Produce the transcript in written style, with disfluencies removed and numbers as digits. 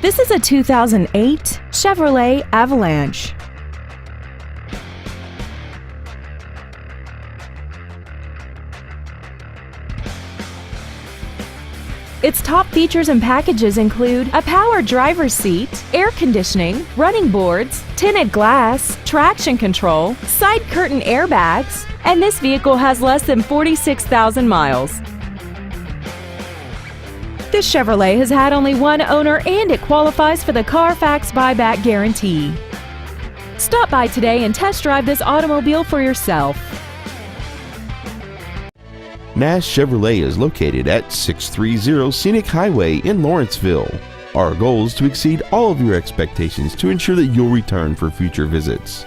This is a 2008 Chevrolet Avalanche. Its top features and packages include a power driver's seat, air conditioning, running boards, tinted glass, traction control, side curtain airbags, and this vehicle has less than 46,000 miles. This Chevrolet has had only one owner and it qualifies for the Carfax buyback guarantee. Stop by today and test drive this automobile for yourself. Nash Chevrolet is located at 630 Scenic Highway in Lawrenceville. Our goal is to exceed all of your expectations to ensure that you'll return for future visits.